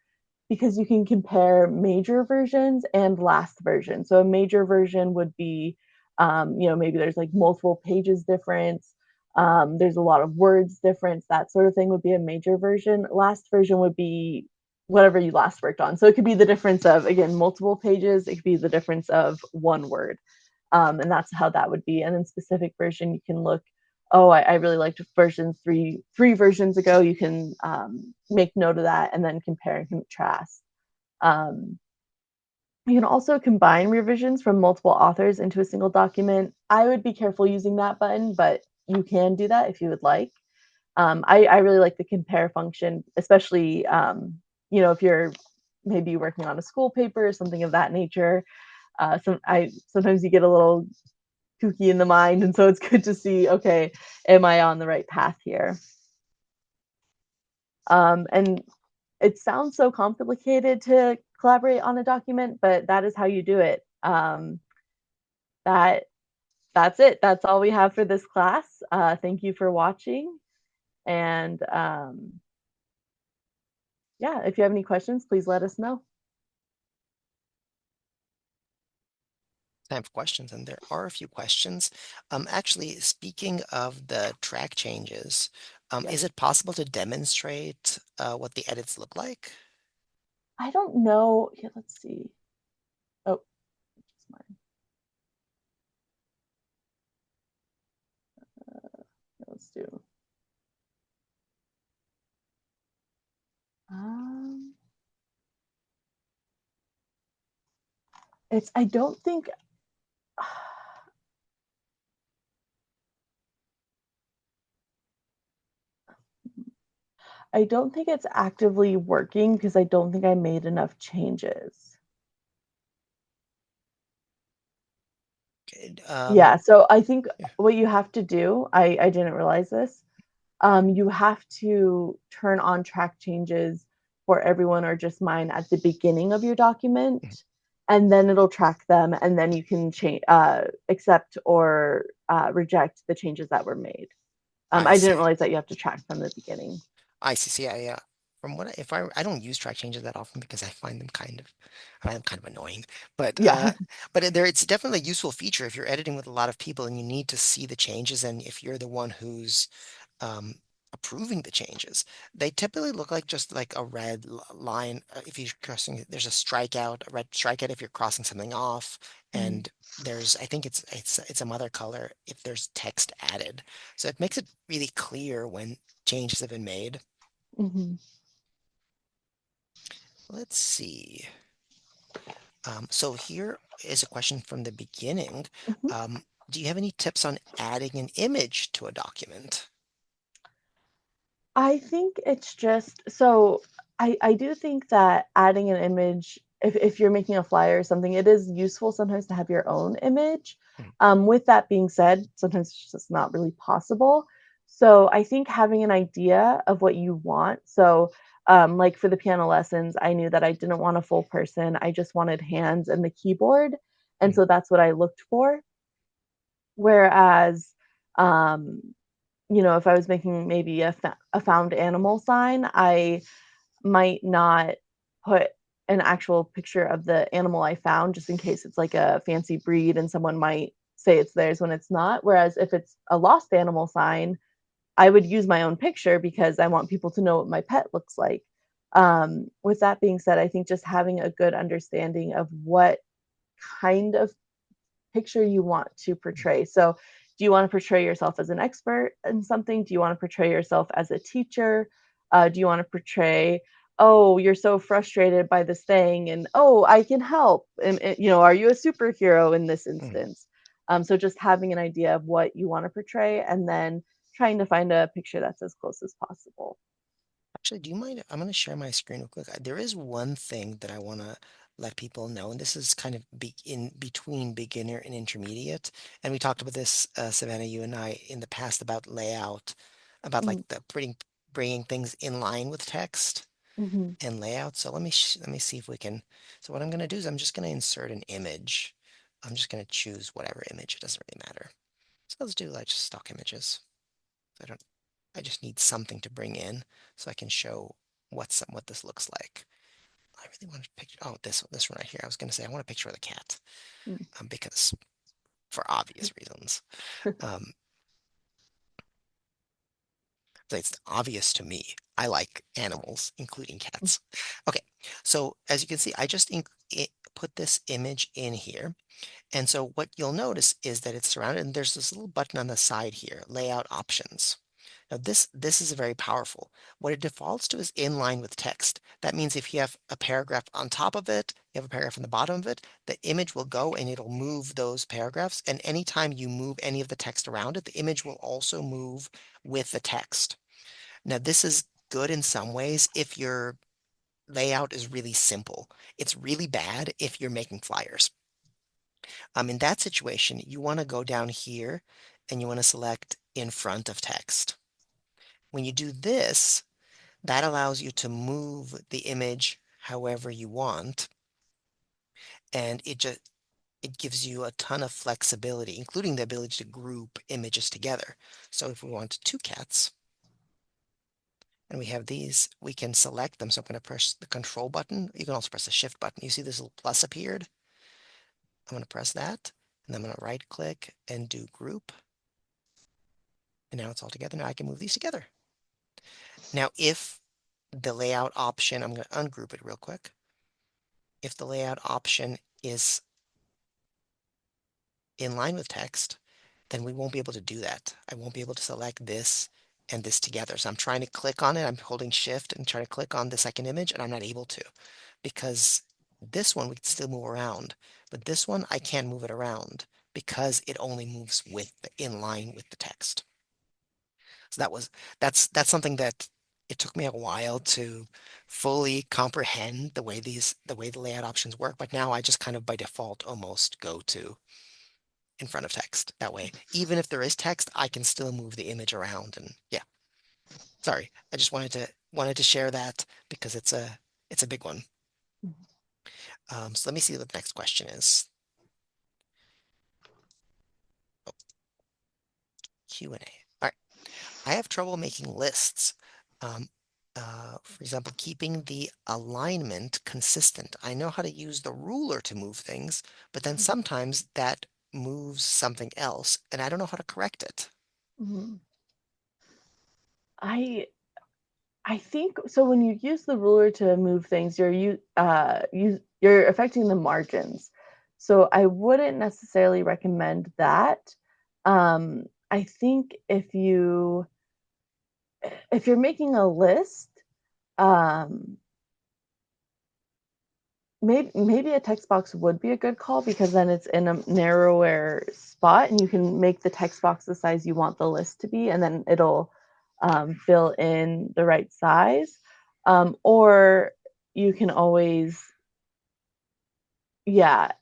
because you can compare major versions and last version. So a major version would be, maybe there's like multiple pages difference. There's a lot of words difference, that sort of thing would be a major version. Last version would be whatever you last worked on. So it could be the difference of, again, multiple pages. It could be the difference of one word. And that's how that would be. And then specific version, you can look, oh, I really liked version three versions ago. You can make note of that and then compare and contrast. Um, you can also combine revisions from multiple authors into a single document. I would be careful using that button, but you can do that if you would like. I really like the compare function, especially if you're maybe working on a school paper or something of that nature. Sometimes you get a little kooky in the mind, and so it's good to see, okay, am I on the right path here? And it sounds so complicated to collaborate on a document, but that is how you do it. That that's it. That's all we have for this class. Thank you for watching, and yeah, if you have any questions, please let us know. I have questions, and there are a few questions. Actually, speaking of the track changes, Yes. is it possible to demonstrate what the edits look like? I don't know. Here, let's see. Oh, it's mine. Let's do. Um, it's. I don't think. I don't think it's actively working because I don't think I made enough changes. Okay, Yeah, so I think yeah. what you have to do, I didn't realize this. You have to turn on track changes for everyone or just mine at the beginning of your document, Mhm. and then it'll track them, and then you can change, accept or reject the changes that were made. I I didn't see. realize that you have to track from the beginning. I see. See, from what if I don't use track changes that often because I find them kind of annoying. But Yeah. it's definitely a useful feature if you're editing with a lot of people and you need to see the changes, and if you're the one who's um, approving the changes. They typically look like just like a red line. If you're crossing, there's a red strikeout if you're crossing something off, Mhm. and I think it's a mother color if there's text added. So it makes it really clear when changes have been made. Mhm. Let's see. So here is a question from the beginning. Mhm. Do you have any tips on adding an image to a document? I think it's just so I do think that adding an image, if you're making a flyer or something, it is useful sometimes to have your own image. Hmm, With that being said, sometimes it's just not really possible. So I think having an idea of what you want. So like for the piano lessons, I knew that I didn't want a full person. I just wanted hands and the keyboard. And hmm, so that's what I looked for. Whereas um, if I was making maybe a found animal sign, I might not put an actual picture of the animal I found just in case it's like a fancy breed and someone might say it's theirs when it's not. Whereas if it's a lost animal sign, I would use my own picture because I want people to know what my pet looks like. With that being said, I think just having a good understanding of what kind of picture you want to portray. So, do you want to portray yourself as an expert in something? Do you want to portray yourself as a teacher? Do you want to portray, oh, you're so frustrated by this thing, and oh, I can help? And are you a superhero in this hmm. instance? So, just having an idea of what you want to portray, and then trying to find a picture that's as close as possible. Actually, do you mind? I'm going to share my screen real quick. There is one thing that I want to let people know, and this is kind of in between beginner and intermediate. And we talked about this, Savannah, you and I, in the past about layout, about like Mm-hmm. the bringing things in line with text Mm-hmm. and layout. So let me see if we can. So what I'm going to do is I'm just going to insert an image. I'm just going to choose whatever image. It doesn't really matter. So let's do like just stock images. I don't I just need something to bring in so I can show what this looks like. I really want to picture, oh, this one right here. I was going to say I want a picture of the cat, because for obvious reasons. Um, so it's obvious to me. I like animals, including cats. Okay, so as you can see, I just put this image in here. And so what you'll notice is that it's surrounded, and there's this little button on the side here, layout options. Now this is very powerful. What it defaults to is inline with text. That means if you have a paragraph on top of it, you have a paragraph on the bottom of it, the image will go and it'll move those paragraphs. And anytime you move any of the text around it, the image will also move with the text. Now this is good in some ways if your layout is really simple. It's really bad if you're making flyers. In that situation, you want to go down here and you want to select in front of text. When you do this, that allows you to move the image however you want, and it gives you a ton of flexibility, including the ability to group images together. So if we want two cats, and we have these, we can select them. So I'm going to press the control button. You can also press the shift button. You see this little plus appeared? I'm going to press that, and I'm going to right click and do group. And now it's all together. Now I can move these together. Now, if the layout option, I'm going to ungroup it real quick. If the layout option is in line with text, then we won't be able to do that. I won't be able to select this and this together. So I'm trying to click on it. I'm holding shift and trying to click on the second image, and I'm not able to because this one we can still move around, but this one I can't move it around because it only moves with in line with the text. So that's something that it took me a while to fully comprehend the way the layout options work, but now I just kind of by default almost go to in front of text that way. Even if there is text, I can still move the image around and yeah. Sorry. I just wanted to share that because it's a big one. So let me see what the next question is. Oh, Q&A. All right. I have trouble making lists. Um, for example, keeping the alignment consistent. I know how to use the ruler to move things, but then sometimes that moves something else, and I don't know how to correct it. Mhm. I think so. When you use the ruler to move things, you're affecting the margins. So I wouldn't necessarily recommend that. I think if you're making a list, um, maybe a text box would be a good call because then it's in a narrower spot and you can make the text box the size you want the list to be, and then it'll fill in the right size. Or you can always, yeah,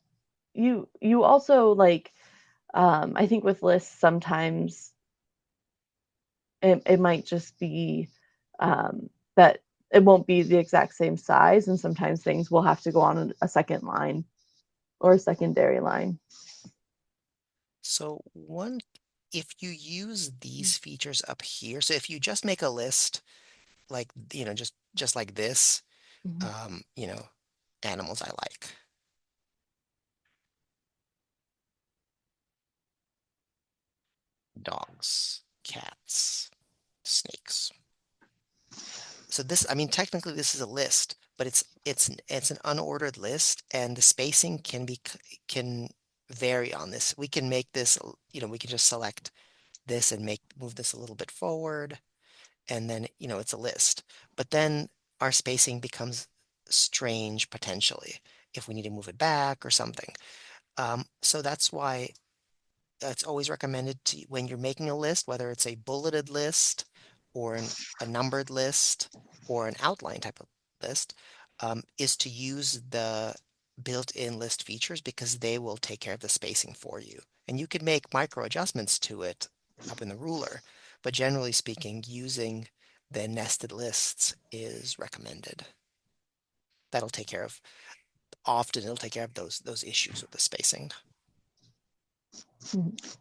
you also like, I think with lists sometimes it might just be that it won't be the exact same size, and sometimes things will have to go on a second line or a secondary line. So if you use these features up here, so if you just make a list like, just like this, Mhm. um, you know, animals I like, dogs, cats, snakes. So this, I mean, technically this is a list, but it's an unordered list, and the spacing can vary on this. We can make this, we can just select this and move this a little bit forward, and then, it's a list. But then our spacing becomes strange potentially if we need to move it back or something. So that's why it's always recommended to when you're making a list, whether it's a bulleted list or a numbered list or an outline type of list, is to use the built-in list features because they will take care of the spacing for you. And you could make micro adjustments to it up in the ruler, but generally speaking, using the nested lists is recommended. That'll take care of, often it'll take care of those issues with the spacing. Mhm.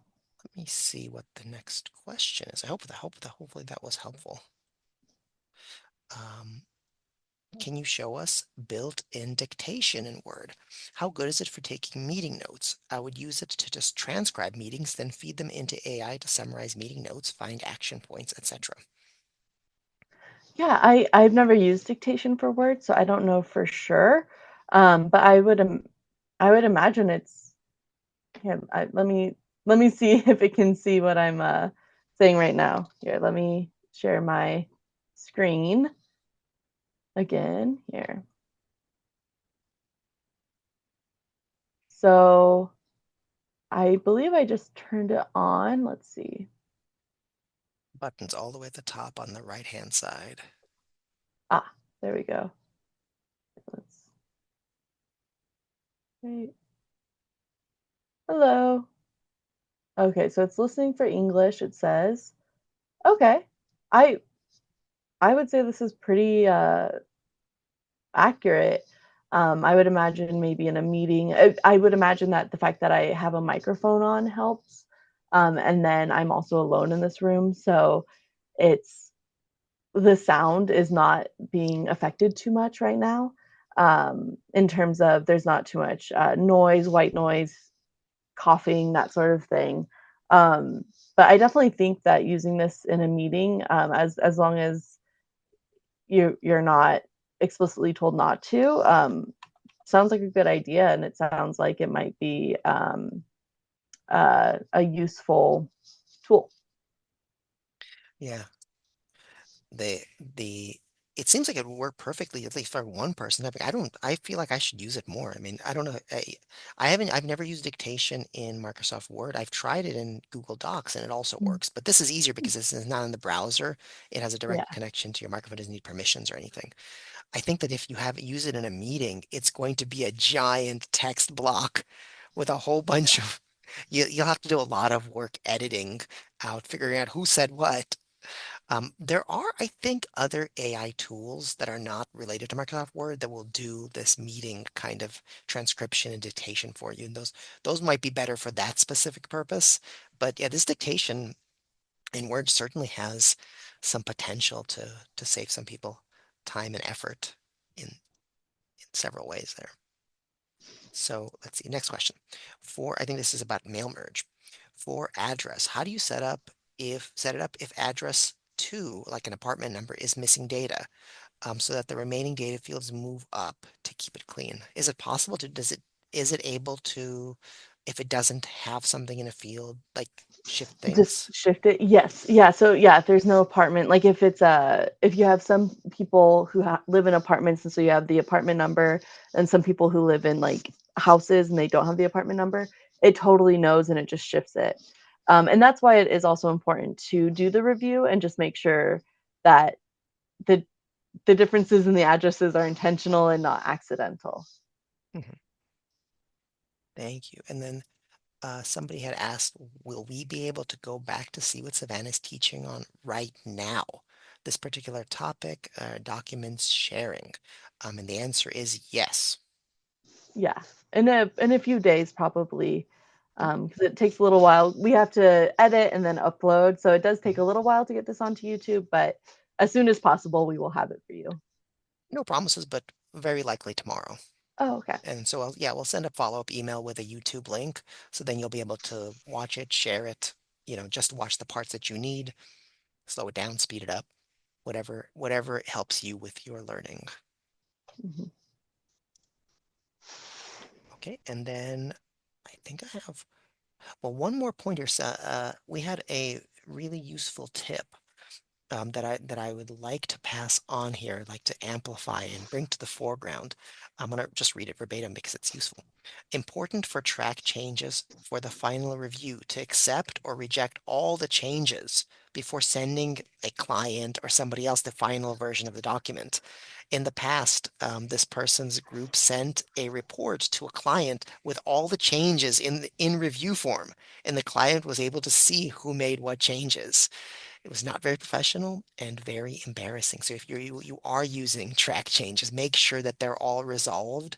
Let me see what the next question is. Hopefully that was helpful. Um, can you show us built-in dictation in Word? How good is it for taking meeting notes? I would use it to just transcribe meetings, then feed them into AI to summarize meeting notes, find action points, etc. Yeah, I've never used dictation for Word, so I don't know for sure. But I would imagine it's here. Let me see if it can see what I'm saying right now. Here, let me share my screen again here. So I believe I just turned it on. Let's see. Buttons all the way at the top on the right-hand side. Ah, there we go. Let's wait. Hello. Okay, so it's listening for English, it says. Okay. I I would say this is pretty accurate. I would imagine maybe in a meeting, I would imagine that the fact that I have a microphone on helps. And then I'm also alone in this room, so it's the sound is not being affected too much right now. In terms of there's not too much noise, white noise, coughing, that sort of thing. Um, but I definitely think that using this in a meeting, as long as you're not explicitly told not to, sounds like a good idea, and it sounds like it might be a useful tool. Yeah, the the it seems like it would work perfectly, at least for one person. I feel like I should use it more. I mean, I don't know. I've never used dictation in Microsoft Word. I've tried it in Google Docs and it also Mm. works, but this is easier because this is not in the browser. It has a Yeah, direct connection to your microphone, doesn't need permissions or anything. I think that if you use it in a meeting, it's going to be a giant text block with a whole bunch of you'll have to do a lot of work editing out, figuring out who said what. There are, I think, other AI tools that are not related to Microsoft Word that will do this meeting kind of transcription and dictation for you. And those might be better for that specific purpose. But yeah, this dictation in Word certainly has some potential to save some people time and effort in several ways there. So let's see, next question. I think this is about mail merge. For address, how do you set it up if address two, like an apartment number, is missing data, so that the remaining data fields move up to keep it clean? Is it possible is it able to, if it doesn't have something in a field, like shift just things? shift it. Yes, yeah. So yeah, if there's no apartment, like if it's if you have some people who live in apartments, and so you have the apartment number, and some people who live in like houses and they don't have the apartment number, it totally knows and it just shifts it. And that's why it is also important to do the review and just make sure that the the differences in the addresses are intentional and not accidental. Mhm. Thank you. And then somebody had asked, will we be able to go back to see what Savannah's teaching on right now? This particular topic, documents sharing. And the answer is yes. Yeah, in a few days probably, Mm, because it takes a little while. We have to edit and then upload, so it does take mhm. a little while to get this onto YouTube, but as soon as possible, we will have it for you. No promises, but very likely tomorrow. Oh, okay. And so, yeah, we'll send a follow-up email with a YouTube link. So then you'll be able to watch it, share it, just watch the parts that you need, slow it down, speed it up, whatever helps you with your learning. Mhm. Okay, and then I think I have, well, one more pointer. So, we had a really useful tip that I would like to pass on here, like to amplify and bring to the foreground. I'm going to just read it verbatim because it's useful. Important for track changes for the final review to accept or reject all the changes before sending a client or somebody else the final version of the document. In the past, this person's group sent a report to a client with all the changes in review form, and the client was able to see who made what changes. It was not very professional and very embarrassing. So if you are using track changes, make sure that they're all resolved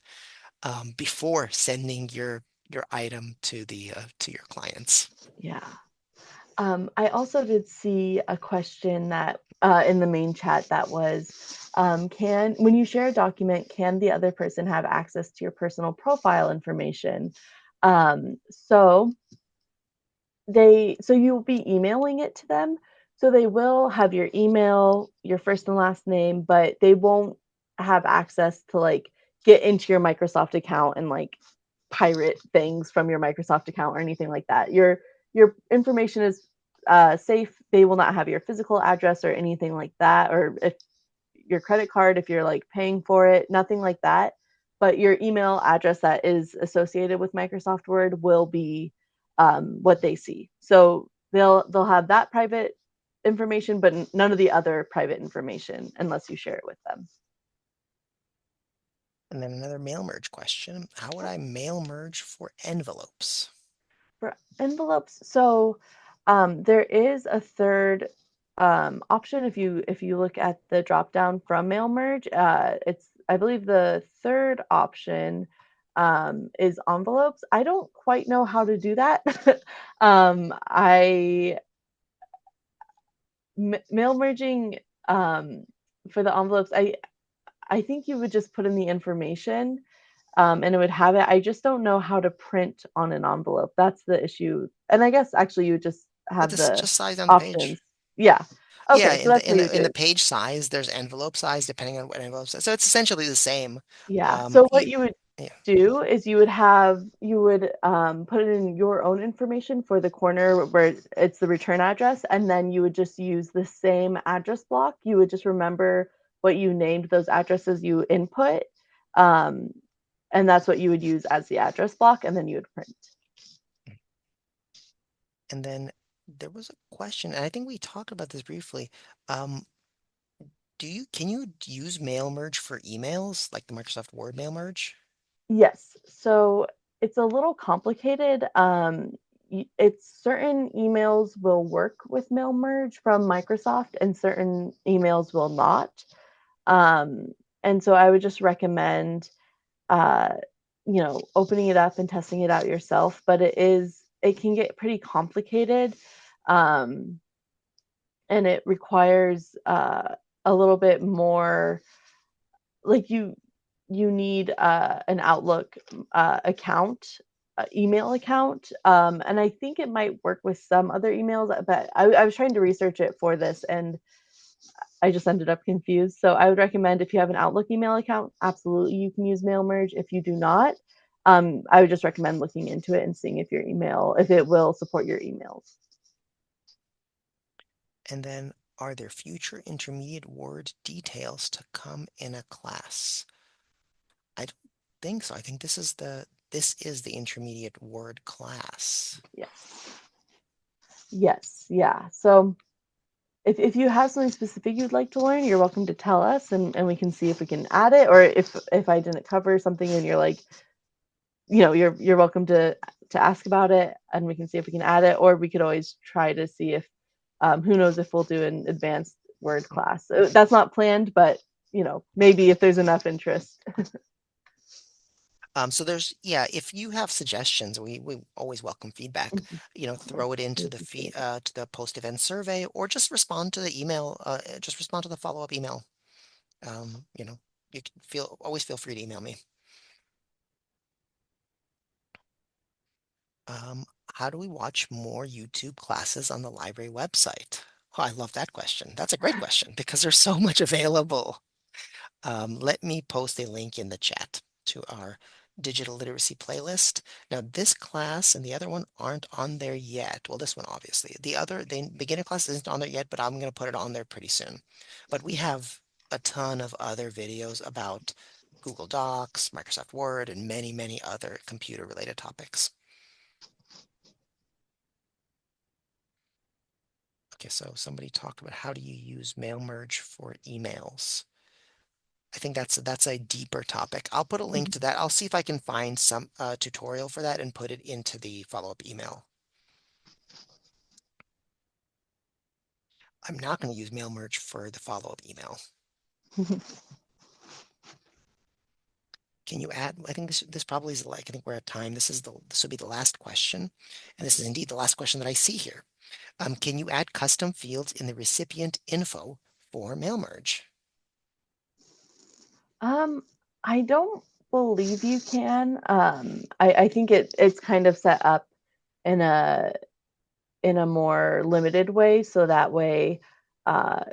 before sending your item to your clients. Yeah. I also did see a question that in the main chat that was, can when you share a document, can the other person have access to your personal profile information? So you'll be emailing it to them. So they will have your email, your first and last name, but they won't have access to like get into your Microsoft account and like pirate things from your Microsoft account or anything like that. Your information is safe. They will not have your physical address or anything like that, or if your credit card, if you're like paying for it, nothing like that. But your email address that is associated with Microsoft Word will be what they see. So they'll have that private information, but none of the other private information unless you share it with them. And then another mail merge question. How would I mail merge for envelopes? For envelopes, so there is a third option if you look at the drop down from mail merge. It's I believe the third option is envelopes. I don't quite know how to do that. I mail merging for the envelopes. I think you would just put in the information and it would have it. I just don't know how to print on an envelope. That's the issue. And I guess actually you would just But have this is the just size on the page. options. Yeah. Yeah, Okay, so that's what you in do. the page size, there's envelope size depending on what envelope size. So it's essentially the same. Yeah. So You, what you would yeah. do is you would put in your own information for the corner where it's the return address, and then you would just use the same address block. You would just remember what you named those addresses you input, um, and that's what you would use as the address block, and then you would print. And then there was a question, and I think we talked about this briefly. Um, can you use mail merge for emails, like the Microsoft Word mail merge? Yes. So it's a little complicated. It's certain emails will work with mail merge from Microsoft and certain emails will not. Um, and so I would just recommend, uh, opening it up and testing it out yourself. But it can get pretty complicated. Um, and it requires a little bit more like you need an Outlook account, email account, and I think it might work with some other emails. But I was trying to research it for this, and I just ended up confused. So I would recommend if you have an Outlook email account, absolutely you can use Mail Merge. If you do not, I would just recommend looking into it and seeing if it will support your emails. And then are there future intermediate Word details to come in a class? I don't think so. I think this is the intermediate Word class. Yes. Yes. Yeah. So if you have something specific you'd like to learn, you're welcome to tell us and we can see if we can add it. Or if I didn't cover something and you're like, you're welcome to ask about it and we can see if we can add it. Or we could always try to see if who knows if we'll do an advanced word class. That's not planned, but maybe if there's enough interest. So yeah, if you have suggestions, we always welcome feedback. Throw it into We the appreciate to the post-event survey, or just respond to the email. Just respond to the follow-up email. Um, you know, you can always feel free to email me. Um, how do we watch more YouTube classes on the library website? Oh, I love that question. That's a great question because there's so much available. Let me post a link in the chat to our digital literacy playlist. Now, this class and the other one aren't on there yet. Well, this one, obviously. The beginner class isn't on there yet, but I'm going to put it on there pretty soon. But we have a ton of other videos about Google Docs, Microsoft Word, and many, many other computer-related topics. Okay, so somebody talked about how do you use mail merge for emails. I think that's a deeper topic. I'll put a link it. to that. I'll see if I can find some tutorial for that and put it into the follow-up email. I'm not going to use mail merge for the follow-up email. Can you add? I think this probably is like I think we're at time. This will be the last question, and this is indeed the last question that I see here. Can you add custom fields in the recipient info for mail merge? Um, I don't believe you can. I think it's kind of set up in a in a more limited way. So that way, uh,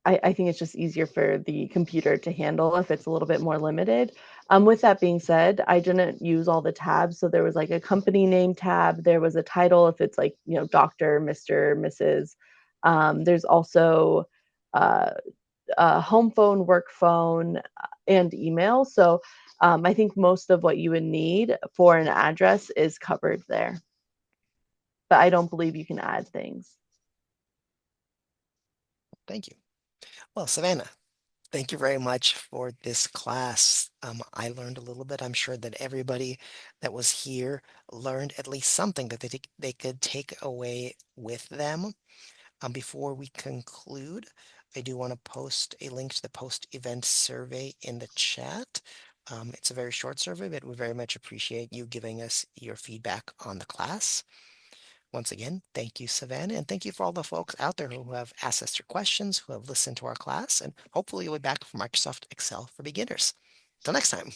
I think it's just easier for the computer to handle if it's a little bit more limited. With that being said, I didn't use all the tabs. So there was like a company name tab. There was a title if it's like, Doctor, Mr., Mrs. There's also uh, home phone, work phone, and email. So I think most of what you would need for an address is covered there. But I don't believe you can add things. Thank you. Well, Savannah, thank you very much for this class. I learned a little bit. I'm sure that everybody that was here learned at least something that they could take away with them. Before we conclude, I do want to post a link to the post-event survey in the chat. It's a very short survey, but we very much appreciate you giving us your feedback on the class. Once again, thank you, Savannah, and thank you for all the folks out there who have asked us your questions, who have listened to our class, and hopefully you'll be back for Microsoft Excel for Beginners. Till next time.